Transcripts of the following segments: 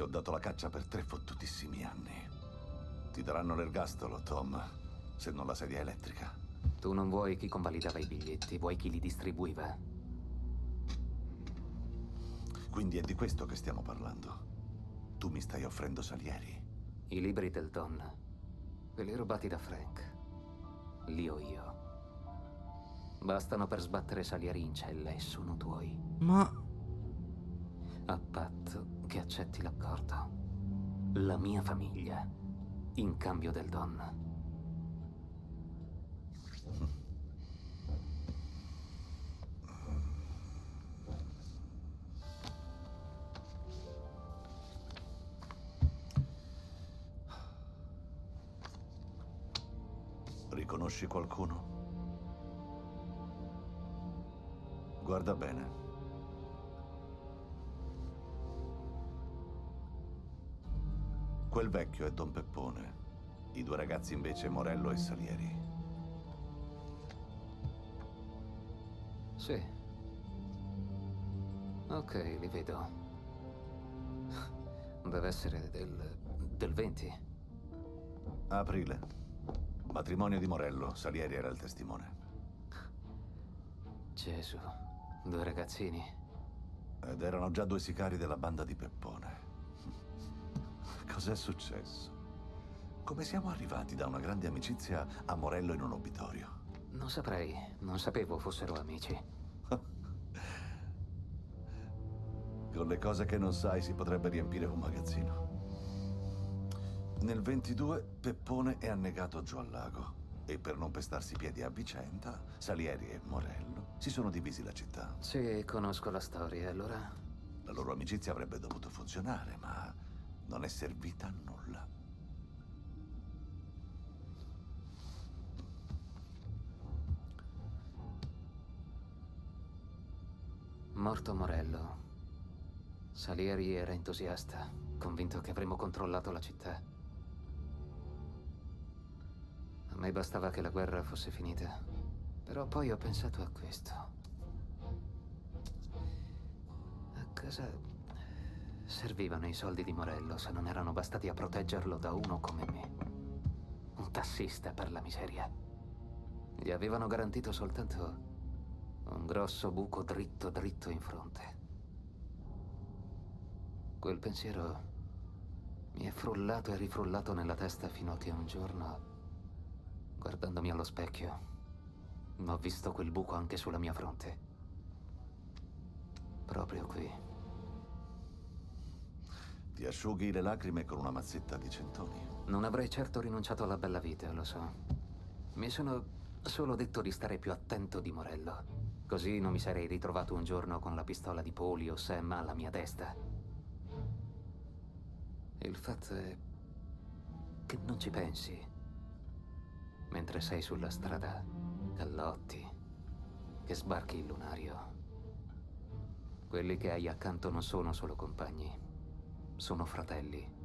dato la caccia per 3 fottutissimi anni. Ti daranno l'ergastolo, Tom, se non la sedia elettrica. Tu non vuoi chi convalidava i biglietti, vuoi chi li distribuiva. Quindi è di questo che stiamo parlando. Tu mi stai offrendo Salieri. I libri del Don, quelli rubati da Frank, li ho io. Bastano per sbattere Salieri in cella e sono tuoi. Ma... A patto che accetti l'accordo. La mia famiglia, in cambio del Don. Riconosci qualcuno? Guarda bene. Quel vecchio è Don Peppone. I 2 ragazzi invece Morello e Salieri. Sì. Ok, li vedo. Deve essere del 20. Aprile. Matrimonio di Morello. Salieri era il testimone. Gesù, 2 ragazzini. Ed erano già 2 sicari della banda di Peppone. Cos'è successo? Come siamo arrivati da una grande amicizia a Morello in un obitorio? Non saprei, non sapevo fossero amici. Con le cose che non sai si potrebbe riempire un magazzino. Nel 22 Peppone è annegato giù al lago e per non pestarsi i piedi a vicenda, Salieri e Morello si sono divisi la città. Sì, conosco la storia, allora... La loro amicizia avrebbe dovuto funzionare, ma non è servita a nulla. Morto Morello, Salieri era entusiasta, convinto che avremmo controllato la città. A me bastava che la guerra fosse finita. Però poi ho pensato a questo. A cosa servivano i soldi di Morello se non erano bastati a proteggerlo da uno come me? Un tassista, per la miseria. Gli avevano garantito soltanto un grosso buco dritto dritto in fronte. Quel pensiero mi è frullato e rifrullato nella testa fino a che un giorno, guardandomi allo specchio, ho visto quel buco anche sulla mia fronte. Proprio qui. Ti asciughi le lacrime con una mazzetta di centoni. Non avrei certo rinunciato alla bella vita, lo so. Mi sono solo detto di stare più attento di Morello. Così non mi sarei ritrovato un giorno con la pistola di Poli o Sam alla mia testa. Il fatto è che non ci pensi. Mentre sei sulla strada, gallotti, che sbarchi il lunario. Quelli che hai accanto non sono solo compagni, sono fratelli.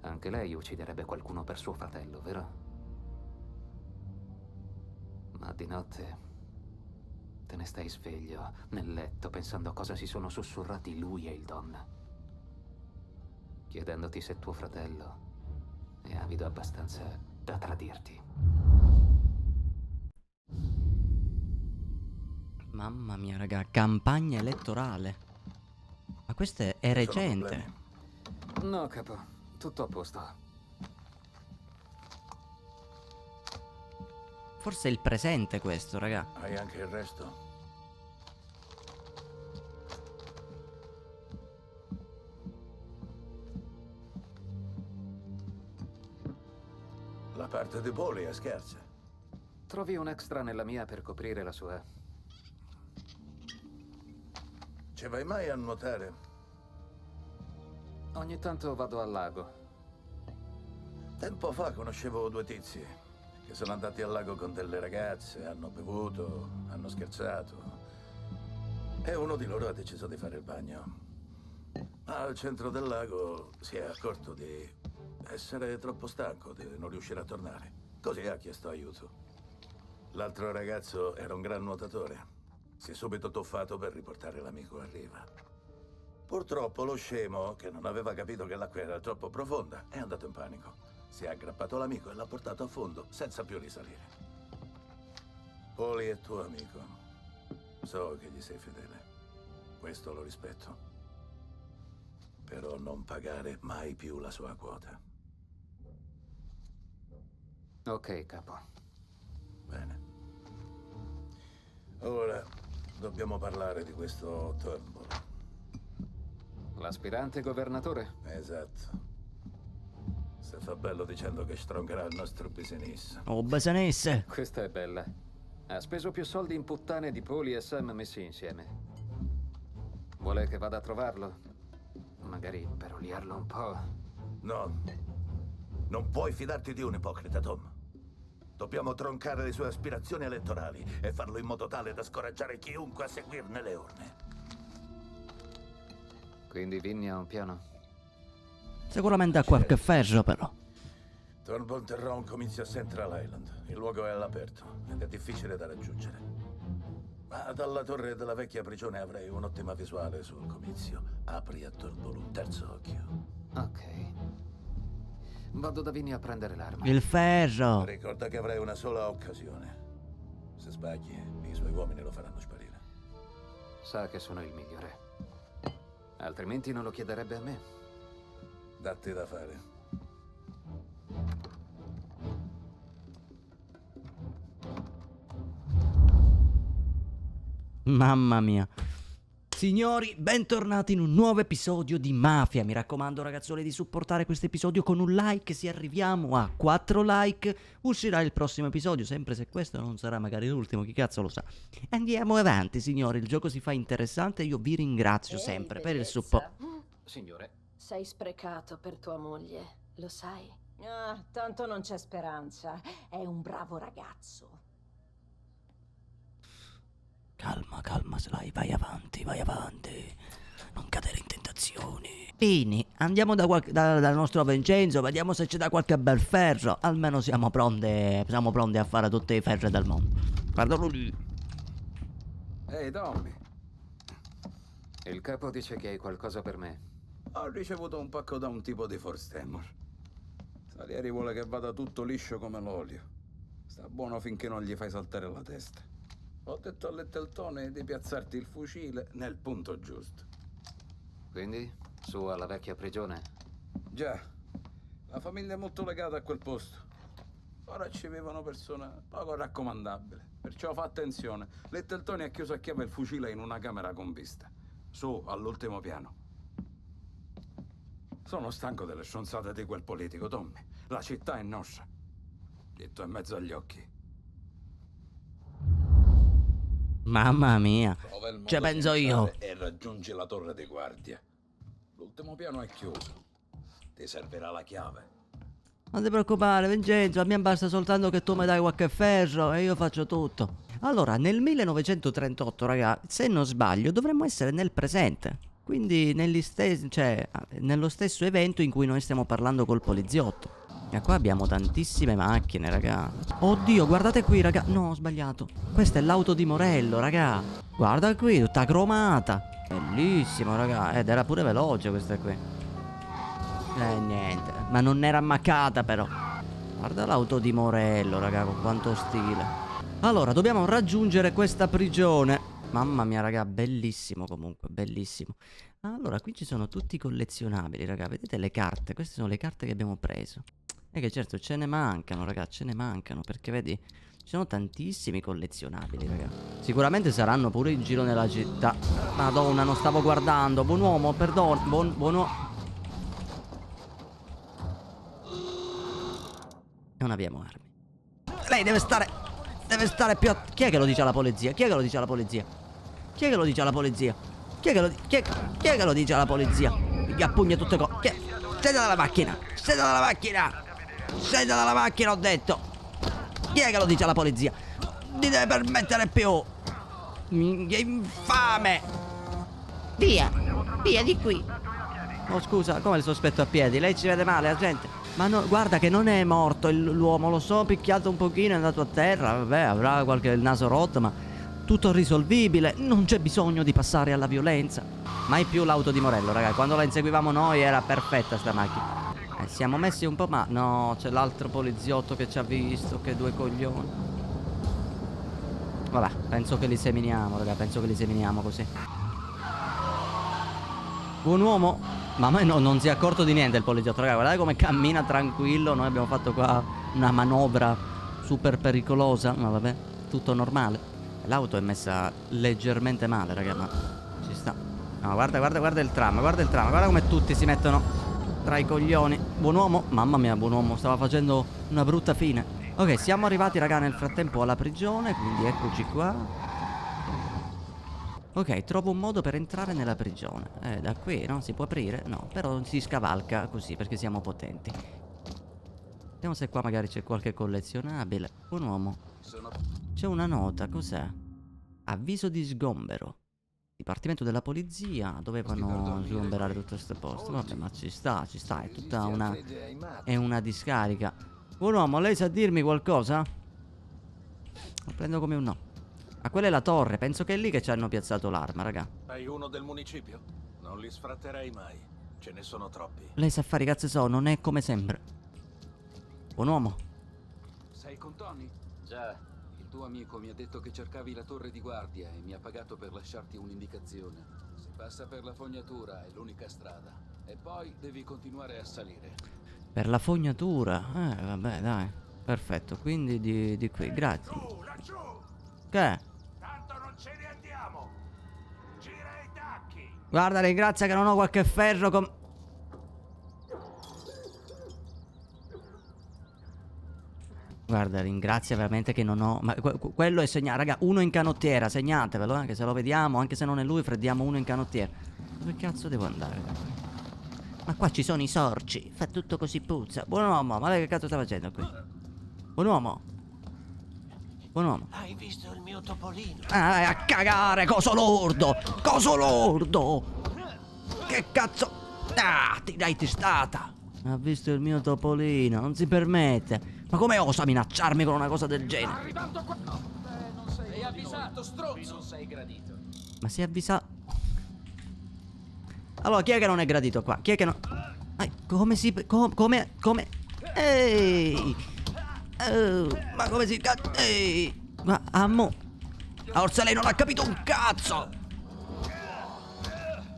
Anche lei ucciderebbe qualcuno per suo fratello, vero? Ma di notte te ne stai sveglio, nel letto, pensando a cosa si sono sussurrati lui e il Don. Chiedendoti se tuo fratello è avido abbastanza da tradirti. Mamma mia, raga, campagna elettorale. Ma questo è recente. No, capo, tutto a posto. Forse è il presente questo, raga. Hai anche il resto? La parte di Poli è scherza. Trovi un extra nella mia per coprire la sua. Ci vai mai a nuotare? Ogni tanto vado al lago. Tempo fa conoscevo 2 tizi che sono andati al lago con delle ragazze, hanno bevuto, hanno scherzato. E uno di loro ha deciso di fare il bagno. Ma al centro del lago si è accorto di essere troppo stanco, di non riuscire a tornare. Così ha chiesto aiuto. L'altro ragazzo era un gran nuotatore. Si è subito tuffato per riportare l'amico a riva. Purtroppo lo scemo, che non aveva capito che l'acqua era troppo profonda, è andato in panico. Si è aggrappato all'amico e l'ha portato a fondo senza più risalire. Poli è tuo amico. So che gli sei fedele. Questo lo rispetto. Però non pagare mai più la sua quota. Ok, capo. Bene. Ora dobbiamo parlare di questo Turnbull. L'aspirante governatore? Esatto. Si fa bello dicendo che stroncherà il nostro business. Oh, basanesse. Questa è bella. Ha speso più soldi in puttane di Poli e Sam messi insieme. Vuole che vada a trovarlo? Magari per oliarlo un po'. No. Non puoi fidarti di un ipocrita, Tom. Dobbiamo troncare le sue aspirazioni elettorali e farlo in modo tale da scoraggiare chiunque a seguirne le orme. Quindi Vinny ha un piano? Sicuramente ha qualche ferro, però. Turnbull terrà un comizio a Central Island. Il luogo è all'aperto ed è difficile da raggiungere. Ma dalla torre della vecchia prigione avrei un'ottima visuale sul comizio. Apri a Turnbull un terzo occhio. Ok. Vado da Vinny a prendere l'arma. Il ferro. Ricorda che avrai una sola occasione. Se sbagli, i suoi uomini lo faranno sparire. Sa che sono il migliore. Altrimenti non lo chiederebbe a me. Datti da fare. Mamma mia. Signori, bentornati in un nuovo episodio di Mafia. Mi raccomando, ragazzuoli, di supportare questo episodio con un like. Se arriviamo a 4 like, uscirà il prossimo episodio. Sempre se questo non sarà magari l'ultimo, chi cazzo lo sa. Andiamo avanti, signori. Il gioco si fa interessante e io vi ringrazio sempre per il supporto. Signore. Sei sprecato per tua moglie, lo sai? Ah, tanto non c'è speranza. È un bravo ragazzo. Calma, calma, Sly, vai avanti, non cadere in tentazioni. Fini, andiamo dal nostro Vincenzo, vediamo se ci dà qualche bel ferro. Almeno siamo pronti a fare tutti i ferri del mondo. Guardalo lì. Ehi, Tommy, Il capo dice che hai qualcosa per me. ho ricevuto un pacco da un tipo di Forstemmer. Salieri vuole che vada tutto liscio come l'olio. Sta buono finché non gli fai saltare la testa. Ho detto a Littletone di piazzarti il fucile nel punto giusto. Quindi, su alla vecchia prigione? Già, la famiglia è molto legata a quel posto. Ora ci vivono persone poco raccomandabili. Perciò fa attenzione. Littletone ha chiuso a chiave il fucile in una camera con vista. Su, all'ultimo piano. Sono stanco delle stronzate di quel politico, Tommy. La città è nostra. Detto in mezzo agli occhi. Mamma mia. Trova il modo Ci di penso io. entrare e raggiungi la torre di guardia. L'ultimo piano è chiuso. Ti servirà la chiave. Non ti preoccupare, Vincenzo, a me basta soltanto che tu mi dai qualche ferro e io faccio tutto. Allora, nel 1938, raga, se non sbaglio, dovremmo essere nel presente. Quindi nello stesso evento in cui noi stiamo parlando col poliziotto. E qua abbiamo tantissime macchine, raga. Oddio, guardate qui, raga. No, ho sbagliato. Questa è l'auto di Morello, raga. Guarda qui, tutta cromata. Bellissimo, raga. Ed era pure veloce questa qui. Niente. Ma non era ammaccata, però. Guarda l'auto di Morello, raga, con quanto stile. Allora, dobbiamo raggiungere questa prigione. Mamma mia, raga, bellissimo comunque, bellissimo. Allora, qui ci sono tutti i collezionabili, raga. Vedete le carte? Queste sono le carte che abbiamo preso. E che certo ce ne mancano, raga, ce ne mancano. Perché vedi, ci sono tantissimi collezionabili, raga. Sicuramente saranno pure in giro nella città. Madonna, non stavo guardando. Buon uomo, perdono. Buon uomo. Non abbiamo armi. Lei deve stare più Chi è che lo dice alla polizia? Chi è che lo dice alla polizia? Chi è che lo dice alla polizia? Chi è che lo dice alla polizia? Gli appugna tutte cose. Scenda dalla macchina! Scenda dalla macchina! Scenda dalla macchina, ho detto! Chi è che lo dice alla polizia? Non ti deve permettere più! Minchia infame! Via! Via di qui! Oh scusa, come il sospetto a piedi? Lei ci vede male, la gente? Ma no, guarda che non è morto l'uomo, lo so, picchiato un pochino, è andato a terra, vabbè, avrà qualche il naso rotto, ma tutto risolvibile, non c'è bisogno di passare alla violenza. Mai più l'auto di Morello, raga. Quando la inseguivamo noi era perfetta sta macchina. Siamo messi un po' ma... No, c'è l'altro poliziotto che ci ha visto, che due coglioni. Vabbè, penso che li seminiamo, raga, penso che li seminiamo così. Buon uomo. Ma a me non si è accorto di niente il poliziotto, raga. Guardate come cammina tranquillo. Noi abbiamo fatto qua una manovra super pericolosa. Ma vabbè, tutto normale. L'auto è messa leggermente male, raga, ma ci sta. No, guarda il tram, guarda come tutti si mettono tra i coglioni. Buon uomo, mamma mia, buon uomo, stava facendo una brutta fine. Ok, siamo arrivati, raga, nel frattempo alla prigione, quindi eccoci qua. Ok, trovo un modo per entrare nella prigione. Da qui, no? Si può aprire? No, però si scavalca così, perché siamo potenti. Vediamo se qua magari c'è qualche collezionabile. Buon uomo. C'è una nota, cos'è? Avviso di sgombero. Dipartimento della polizia, dovevano sgomberare tutto questo posto. Vabbè, ma ci sta, è tutta una... è una discarica. Buon uomo, lei sa dirmi qualcosa? Lo prendo come un no. Ma quella è la torre, penso che è lì che ci hanno piazzato l'arma, raga. Hai uno del municipio? Non li sfratterei mai. Ce ne sono troppi. Lei sa fare i cazzi so, non è come sembra. Buon uomo. Sei con Tony? Già. Il tuo amico mi ha detto che cercavi la torre di guardia e mi ha pagato per lasciarti un'indicazione. Si passa per la fognatura, è l'unica strada. E poi devi continuare a salire. Per la fognatura? Vabbè, dai. Perfetto, quindi di qui, grazie. Laggiù! Che? Tanto non ce ne andiamo! Gira i tacchi! Guarda, ringrazia che non ho qualche ferro con... Guarda, ringrazia veramente che non ho... Ma quello è segnato, raga, uno in canottiera, segnatevelo, che se lo vediamo, anche se non è lui, freddiamo uno in canottiera. Dove cazzo devo andare? Ma qua ci sono i sorci, fa tutto così puzza. Buon uomo, ma lei che cazzo sta facendo qui? Buon uomo. Buon uomo. Hai visto il mio topolino? A cagare, coso lordo! Coso lordo! Che cazzo... Ah, ti dai testata! Ha visto il mio topolino, non si permette. Ma come osa minacciarmi con una cosa del genere? Arrivando qua! No, non sei avvisato, stronzo! Non sei gradito. Ma si è avvisato... Allora, chi è che non è gradito qua? Chi è che non... come si... come... Ehi! Ma come si... Ehi! Ma ammo... Forse lei non ha capito un cazzo!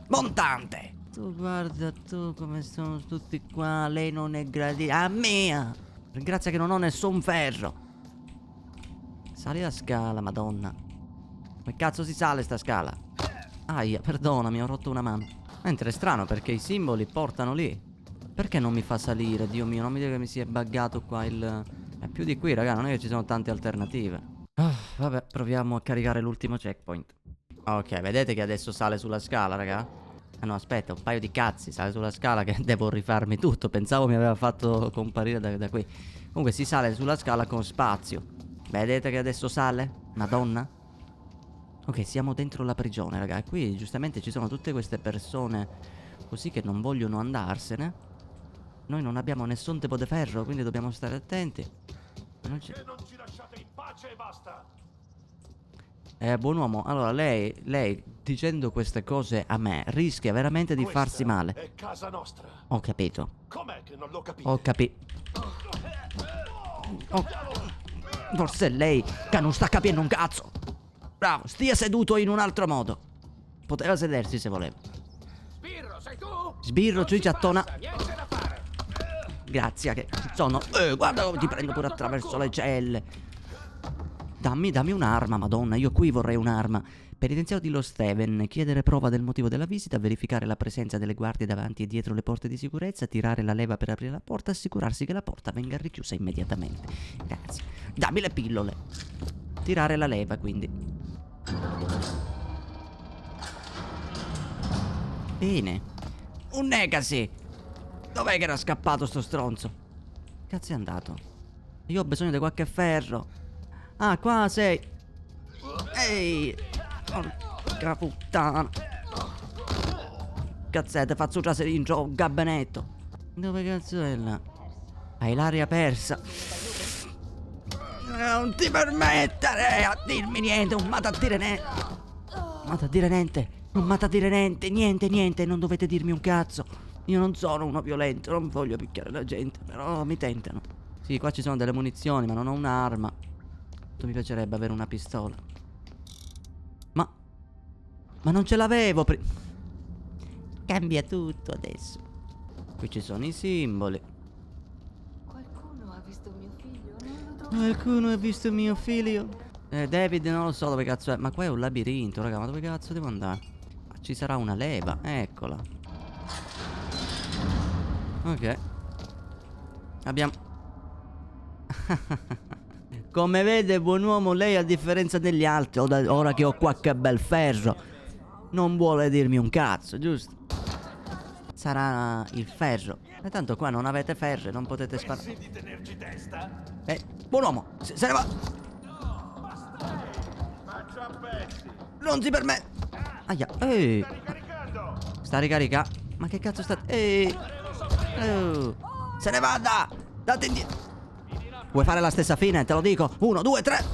Montante! Tu guarda tu come sono tutti qua. Lei non è gradita. A mia! Ringrazia che non ho nessun ferro. Sali la scala, madonna. Come cazzo si sale sta scala? Aia, perdonami, ho rotto una mano. Mentre è strano perché i simboli portano lì. Perché non mi fa salire? Dio mio, non mi dica che mi si è buggato qua il... È più di qui, raga, non è che ci sono tante alternative. Vabbè, proviamo a caricare l'ultimo checkpoint. Ok, vedete che adesso sale sulla scala, raga? Ah no, aspetta, un paio di cazzi, sale sulla scala che devo rifarmi tutto. Pensavo mi aveva fatto comparire da qui. Comunque si sale sulla scala con spazio. Vedete che adesso sale? Madonna. Ok, siamo dentro la prigione, raga. E qui giustamente ci sono tutte queste persone così che non vogliono andarsene. Noi non abbiamo nessun tipo di ferro, quindi dobbiamo stare attenti. Non ci lasciate in pace e basta! buon uomo, allora lei dicendo queste cose a me rischia veramente di farsi male. È casa nostra. Ho capito. Com'è che non lo capite? Ho capito. Forse è lei che non sta capendo un cazzo. Bravo, stia seduto in un altro modo. Poteva sedersi se voleva. Sbirro, sei tu? Sbirro, ciucciattona. Niente da fare. Grazie che ci sono. Guarda come ti prendo pure attraverso le celle. Dammi un'arma, madonna, io qui vorrei un'arma. Penitenziario di Lo Steven, chiedere prova del motivo della visita, verificare la presenza delle guardie davanti e dietro le porte di sicurezza, tirare la leva per aprire la porta, assicurarsi che la porta venga richiusa immediatamente. Grazie. Dammi le pillole. Tirare la leva, quindi. Bene. Un Negasi. Dov'è che era scappato sto stronzo? Cazzo è andato? Io ho bisogno di qualche ferro. Ah, qua sei. Ehi. Porca puttana. Cazzete, faccio già seringio un gabinetto. Dove cazzo è là? Hai l'aria persa. Non ti permettere a dirmi niente, non m'ha da dire niente. Non m'ha da dire niente, non m'ha da dire niente, niente, non dovete dirmi un cazzo. Io non sono uno violento, non voglio picchiare la gente, però mi tentano. Sì, qua ci sono delle munizioni, ma non ho un'arma. Mi piacerebbe avere una pistola. Ma non ce l'avevo prima. Cambia tutto adesso. Qui ci sono i simboli. Qualcuno ha visto mio figlio? Non lo trovo. Qualcuno ha visto mio figlio? David non lo so dove cazzo è. Ma qua è un labirinto, raga. Ma dove cazzo devo andare? Ma ci sarà una leva. Eccola. Ok. Abbiamo... Come vede, buon uomo, lei a differenza degli altri, ora che ho qualche bel ferro, non vuole dirmi un cazzo, giusto? Sarà il ferro. E tanto qua non avete ferro, non potete sparare. Buon uomo, se ne va. Non si permette. Aia, sta ricaricando. Ma che cazzo sta... se ne vada. Date indietro. Vuoi fare la stessa fine? Te lo dico. 1, 2, 3.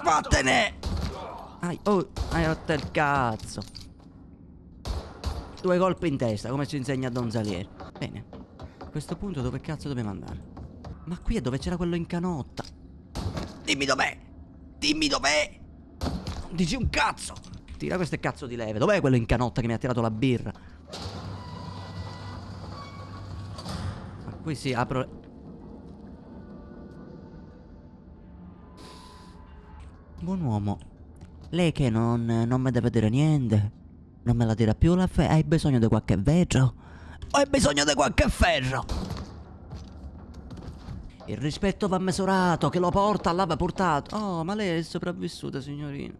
Vattene! Hai rotto il cazzo. 2 colpi in testa, come ci insegna Don Salieri. Bene. A questo punto dove cazzo dobbiamo andare? Ma qui è dove c'era quello in canotta. Dimmi dov'è! Dimmi dov'è! Non dici un cazzo! Tira queste cazzo di leve. Dov'è quello in canotta che mi ha tirato la birra? Ma qui si apro... Buon uomo, lei che non mi deve dire niente, non me la dirà più la fe... Hai bisogno di qualche vetro? Hai bisogno di qualche ferro? Il rispetto va misurato, che lo porta, l'aveva portato. Oh, ma lei è sopravvissuta, signorina.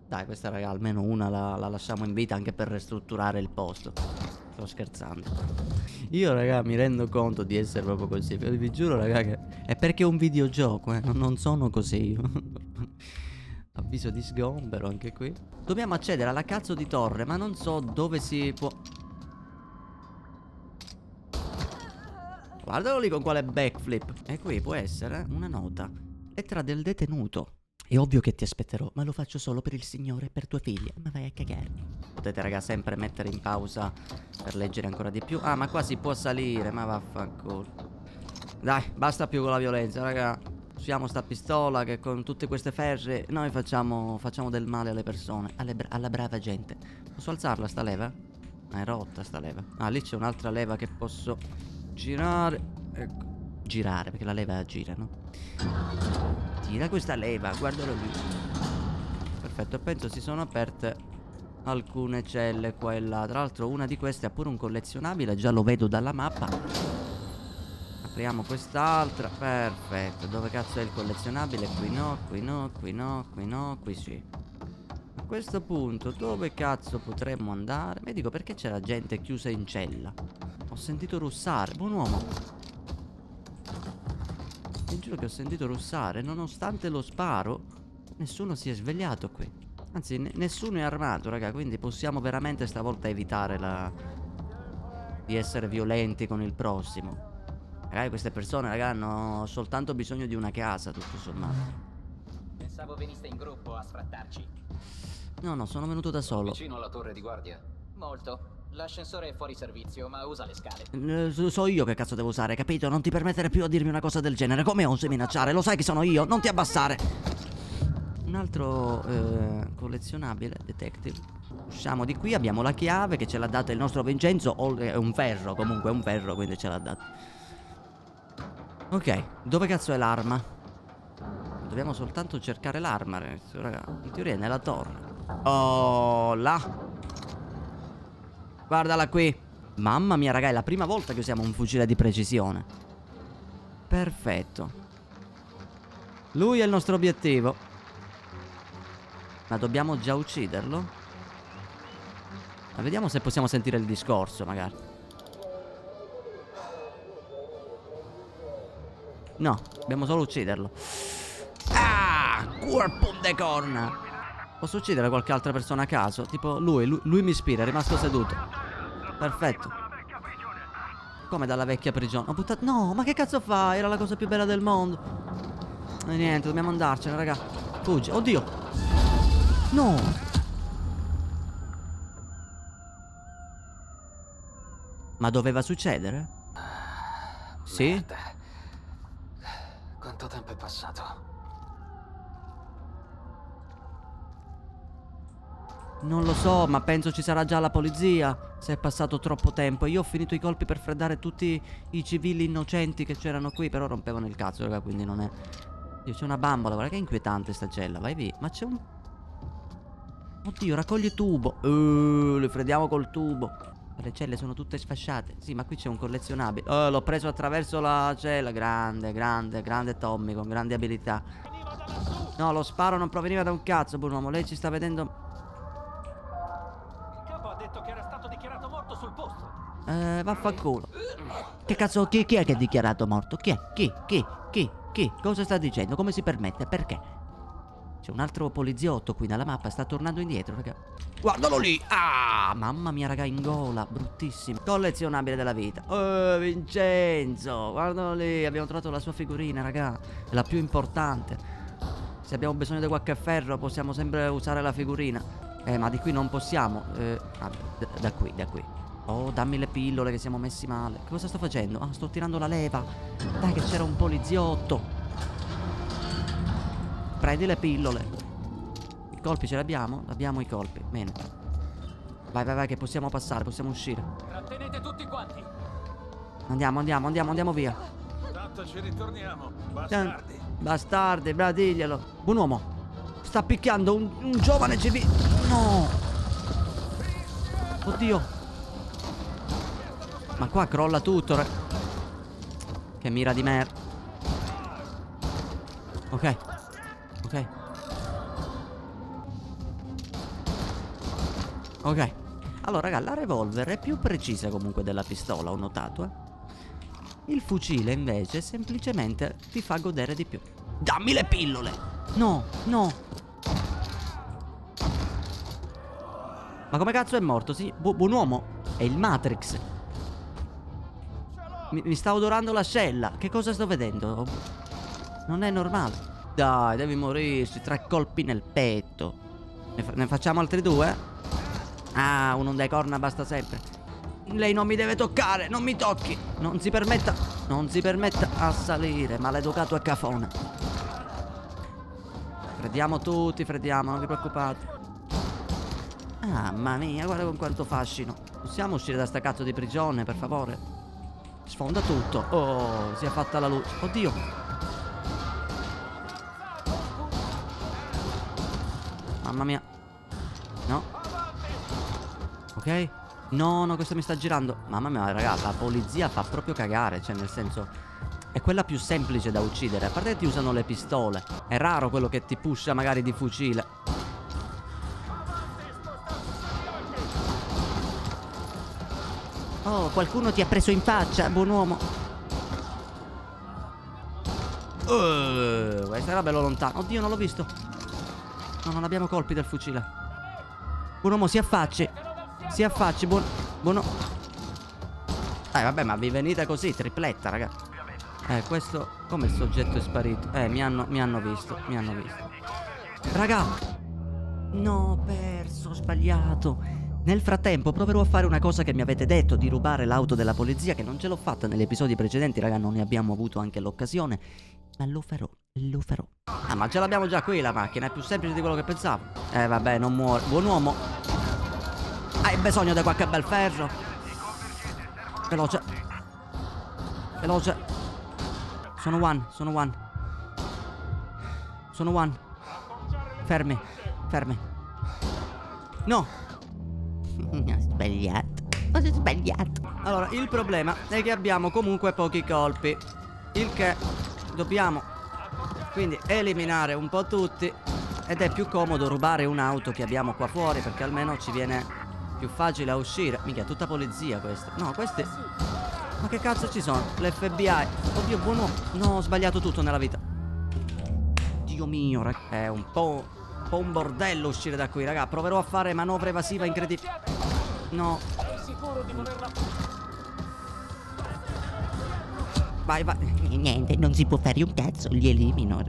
Dai, questa raga, almeno una la lasciamo in vita anche per ristrutturare il posto. Sto scherzando. Io, raga, mi rendo conto di essere proprio così. Vi giuro, raga, che è perché è un videogioco, non sono così io. Avviso di sgombero anche qui. Dobbiamo accedere alla cazzo di torre, ma non so dove si può... Guardalo lì con quale backflip. E qui può essere una nota. Lettera del detenuto. È ovvio che ti aspetterò, ma lo faccio solo per il signore e per tua figlia. Ma vai a cagare. Potete, raga, sempre mettere in pausa per leggere ancora di più. Ah, ma qua si può salire, ma vaffanculo. Dai, basta più con la violenza, raga. Usiamo sta pistola che con tutte queste ferre noi facciamo del male alle persone, alla brava gente. Posso alzarla sta leva? Ah, è rotta sta leva. Ah, lì c'è un'altra leva che posso girare. Ecco. Girare, perché la leva gira, no? Tira questa leva, guardalo lì. Perfetto, penso si sono aperte alcune celle qua e là. Tra l'altro una di queste ha pure un collezionabile, già lo vedo dalla mappa. Apriamo quest'altra, perfetto. Dove cazzo è il collezionabile? Qui no, qui no, qui no, qui no, qui sì. A questo punto dove cazzo potremmo andare? Mi dico, perché c'era gente chiusa in cella? Ho sentito russare, buon uomo. Ti giuro che ho sentito russare. Nonostante lo sparo, nessuno si è svegliato qui. Anzi, nessuno è armato, raga. Quindi possiamo veramente stavolta evitare di essere violenti con il prossimo. Ragazzi, queste persone, raga, hanno soltanto bisogno di una casa, tutto sommato. Pensavo veniste in gruppo a sfrattarci. No, sono venuto da solo. Vicino alla torre di guardia. Molto. L'ascensore è fuori servizio, ma usa le scale. So io che cazzo devo usare, capito? Non ti permettere più a dirmi una cosa del genere. Come osi minacciare? Lo sai che sono io, non ti abbassare. Un altro collezionabile, detective. Usciamo di qui, abbiamo la chiave che ce l'ha data il nostro Vincenzo. O è un ferro, comunque è un ferro, quindi ce l'ha data. Ok, dove cazzo è l'arma? Dobbiamo soltanto cercare l'arma, raga. In teoria è nella torre. Oh, là. Guardala qui. Mamma mia, raga, è la prima volta che usiamo un fucile di precisione. Perfetto. Lui è il nostro obiettivo. Ma dobbiamo già ucciderlo? Ma vediamo se possiamo sentire il discorso, magari. No, dobbiamo solo ucciderlo. Ah, corpo de corna. Posso uccidere qualche altra persona a caso? Tipo lui mi ispira, è rimasto seduto. Perfetto. Come dalla vecchia prigione? Ho buttato... No, ma che cazzo fa? Era la cosa più bella del mondo. E niente, dobbiamo andarcene, raga. Fuggi. Oddio. No. Ma doveva succedere? Sì? Merda. Quanto tempo è passato? Non lo so, ma penso ci sarà già la polizia. Se è passato troppo tempo. Io ho finito i colpi per freddare tutti i civili innocenti che c'erano qui. Però rompevano il cazzo, raga, quindi non è... Dio, c'è una bambola, guarda che inquietante sta cella. Vai via. Ma c'è un... Oddio, raccoglie tubo. Li freddiamo col tubo. Le celle sono tutte sfasciate. Sì, ma qui c'è un collezionabile. L'ho preso attraverso la cella. Grande, grande, grande Tommy, con grandi abilità. No, lo sparo non proveniva da un cazzo, buon uomo. Lei ci sta vedendo... vaffanculo. Che cazzo, chi è che ha dichiarato morto? Chi è? Chi? Cosa sta dicendo? Come si permette? Perché? C'è un altro poliziotto qui nella mappa, sta tornando indietro, raga. Guardalo lì! Ah, mamma mia, raga, in gola, bruttissimo. Collezionabile della vita. Vincenzo, guardalo lì, abbiamo trovato la sua figurina, raga. È la più importante. Se abbiamo bisogno di qualche ferro, possiamo sempre usare la figurina. Ma di qui non possiamo. Da qui. Oh, dammi le pillole che siamo messi male. Che cosa sto facendo? Ah, sto tirando la leva. Dai che c'era un poliziotto. Prendi le pillole. I colpi ce li abbiamo? Abbiamo i colpi. Bene. Vai che possiamo passare, possiamo uscire. Trattenete tutti quanti. Andiamo via. Tanto ci ritorniamo. Bastardi. Bastardi, bradiglielo. Buon uomo. Sta picchiando un giovane civile. No. Oddio. Ma qua crolla tutto, che mira di merda. Ok. Allora, raga, la revolver è più precisa comunque della pistola, ho notato, Il fucile, invece, semplicemente ti fa godere di più. Dammi le pillole! No. Ma come cazzo è morto? Sì, buon uomo. È il Matrix. Mi sta odorando l'ascella. Che cosa sto vedendo? Non è normale. Dai, devi morirci. 3 colpi nel petto. Ne facciamo altri 2? Ah, uno dai corna basta sempre. Lei non mi deve toccare. Non mi tocchi. Non si permetta a salire. Maleducato e cafone. Freddiamo tutti, non vi preoccupate. Mamma mia, guarda con quanto fascino. Possiamo uscire da sta cazzo di prigione, per favore? Sfonda tutto. Oh, si è fatta la luce. Oddio. Mamma mia. No. Ok. No, questo mi sta girando. Mamma mia, raga, la polizia fa proprio cagare. Cioè, nel senso, è quella più semplice da uccidere. A parte che ti usano le pistole. È raro quello che ti pusha magari di fucile. Oh, qualcuno ti ha preso in faccia, buon uomo. Questo era bello lontano. Oddio, non l'ho visto. No, non abbiamo colpi del fucile. Buon uomo, si affacci, buono. Vabbè, ma vi venite così, tripletta, raga. Questo... Come il soggetto è sparito? Mi hanno visto. Raga. No, ho perso, ho sbagliato. Nel frattempo proverò a fare una cosa che mi avete detto, di rubare l'auto della polizia, che non ce l'ho fatta negli episodi precedenti, raga, non ne abbiamo avuto anche l'occasione. Ma lo farò. Ah, ma ce l'abbiamo già qui la macchina, è più semplice di quello che pensavo. Vabbè, non muore. Buon uomo. Hai bisogno di qualche bel ferro? Veloce. Sono one. Fermi. No. Ho sbagliato. Allora, il problema è che abbiamo comunque pochi colpi, il che dobbiamo quindi eliminare un po' tutti. Ed è più comodo rubare un'auto che abbiamo qua fuori, perché almeno ci viene più facile a uscire. Mica, tutta polizia questa. No, questi... Ma che cazzo ci sono? L'FBI. Oddio, buon uomo. No, ho sbagliato tutto nella vita. Dio mio, è un po' un bordello uscire da qui, raga. Proverò a fare manovra evasiva incredibile. No. Vai, vai. Niente, non si può fare un cazzo, li elimino.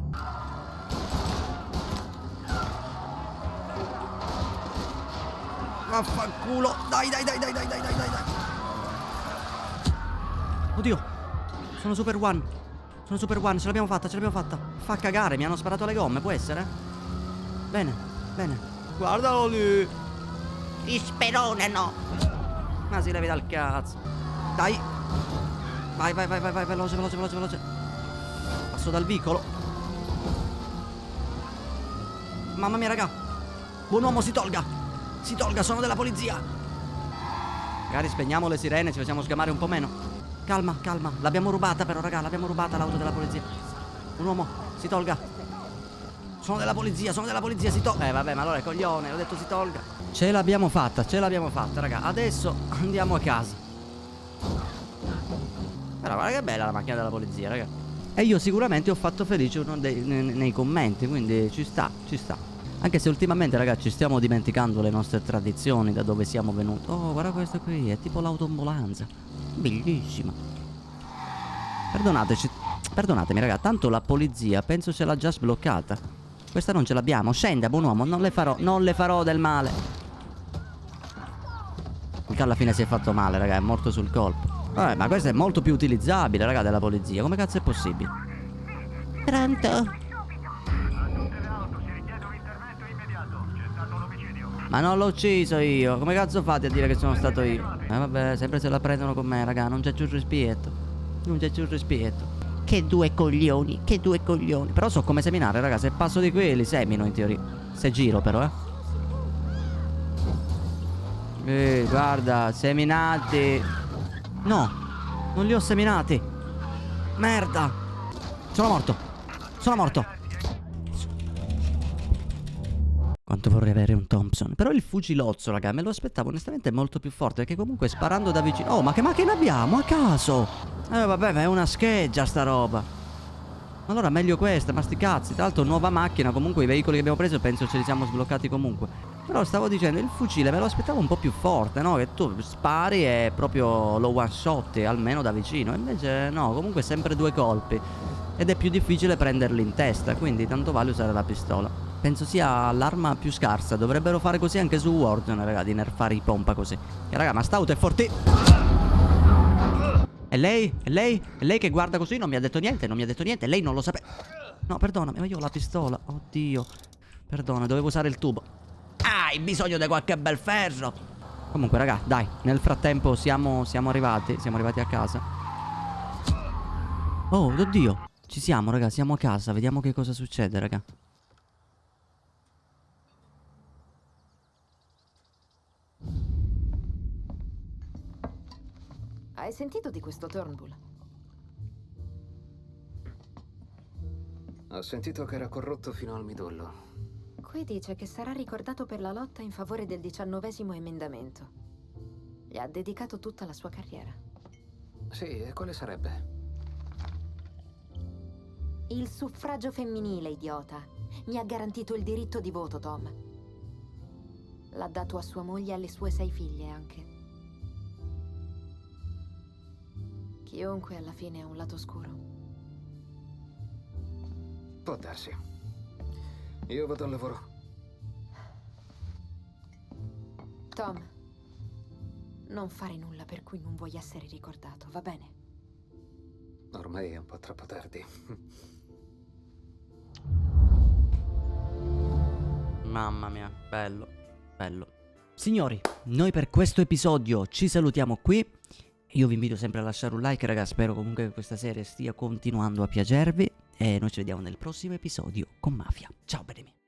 Vaffanculo. Dai, dai, dai, dai, dai, dai, dai, dai. Oddio. Sono Super One. Sono Super One, ce l'abbiamo fatta, ce l'abbiamo fatta. Fa cagare, mi hanno sparato le gomme, può essere? Bene, bene. Guardalo lì. Isperone, no. Ma si levi dal cazzo. Dai. Vai, vai, vai, vai, vai, veloce, veloce, veloce, veloce. Passo dal vicolo. Mamma mia, raga. Buon uomo, si tolga. Si tolga, sono della polizia. Magari spegniamo le sirene, ci facciamo sgamare un po' meno. Calma, calma. L'abbiamo rubata però, raga, l'abbiamo rubata l'auto della polizia. Un uomo, si tolga. Sono della polizia, si tolga. Vabbè, ma allora è coglione, ho detto si tolga. Ce l'abbiamo fatta, raga. Adesso andiamo a casa. Però guarda che bella la macchina della polizia, raga. E io sicuramente ho fatto felice uno nei commenti, quindi ci sta, ci sta. Anche se ultimamente, ragazzi, ci stiamo dimenticando le nostre tradizioni, da dove siamo venuti. Oh, guarda questo qui, è tipo l'autoambulanza. Bellissima. Perdonatemi, raga, tanto la polizia penso ce l'ha già sbloccata. Questa non ce l'abbiamo. Scenda, buon uomo, non le farò del male. Che alla fine si è fatto male, raga, è morto sul colpo. Ma questa è molto più utilizzabile, raga, della polizia. Come cazzo è possibile? Pronto? Ma non l'ho ucciso io. Come cazzo fate a dire che sono stato io? Vabbè, sempre se la prendono con me, raga. Non c'è più rispetto. Non c'è più rispetto. Che due coglioni, che due coglioni. Però so come seminare, raga. Se passo di qui li semino in teoria. Se giro però, guarda, seminati. No, non li ho seminati. Merda. Sono morto. Sono morto. Quanto vorrei avere un Thompson. Però il fucilozzo, raga, me lo aspettavo onestamente molto più forte. Perché comunque sparando da vicino. Oh, ma che macchina abbiamo? A caso. Vabbè, ma è una scheggia sta roba. Allora meglio questa, ma sti cazzi. Tra l'altro nuova macchina. Comunque i veicoli che abbiamo preso penso ce li siamo sbloccati comunque. Però stavo dicendo, il fucile me lo aspettavo un po' più forte, no? Che tu spari e proprio lo one shot, almeno da vicino. Invece no, comunque sempre due colpi. Ed è più difficile prenderli in testa. Quindi tanto vale usare la pistola. Penso sia l'arma più scarsa. Dovrebbero fare così anche su Warzone, raga, di nerfare i pompa così. E raga, ma st'auto è forte. E lei? E lei? E lei che guarda così non mi ha detto niente, non mi ha detto niente. Lei non lo sapeva. No, perdonami, ma io ho la pistola. Oddio. Perdona, dovevo usare il tubo. Hai bisogno di qualche bel ferro. Comunque, raga, dai, nel frattempo siamo arrivati a casa. Oh, oddio. Ci siamo, raga, siamo a casa. Vediamo che cosa succede, raga. Hai sentito di questo Turnbull? Ho sentito che era corrotto fino al midollo. Qui dice che sarà ricordato per la lotta in favore del 19° emendamento. Gli ha dedicato tutta la sua carriera. Sì, e quale sarebbe? Il suffragio femminile, idiota. Mi ha garantito il diritto di voto, Tom. L'ha dato a sua moglie e alle sue 6 figlie anche. Chiunque alla fine ha un lato scuro. Può darsi. Io vado al lavoro. Tom, non fare nulla per cui non vuoi essere ricordato, va bene? Ormai è un po' troppo tardi. Mamma mia, bello, bello. Signori, noi per questo episodio ci salutiamo qui. Io vi invito sempre a lasciare un like, ragazzi. Spero comunque che questa serie stia continuando a piacervi. E noi ci vediamo nel prossimo episodio con Mafia. Ciao, belli miei.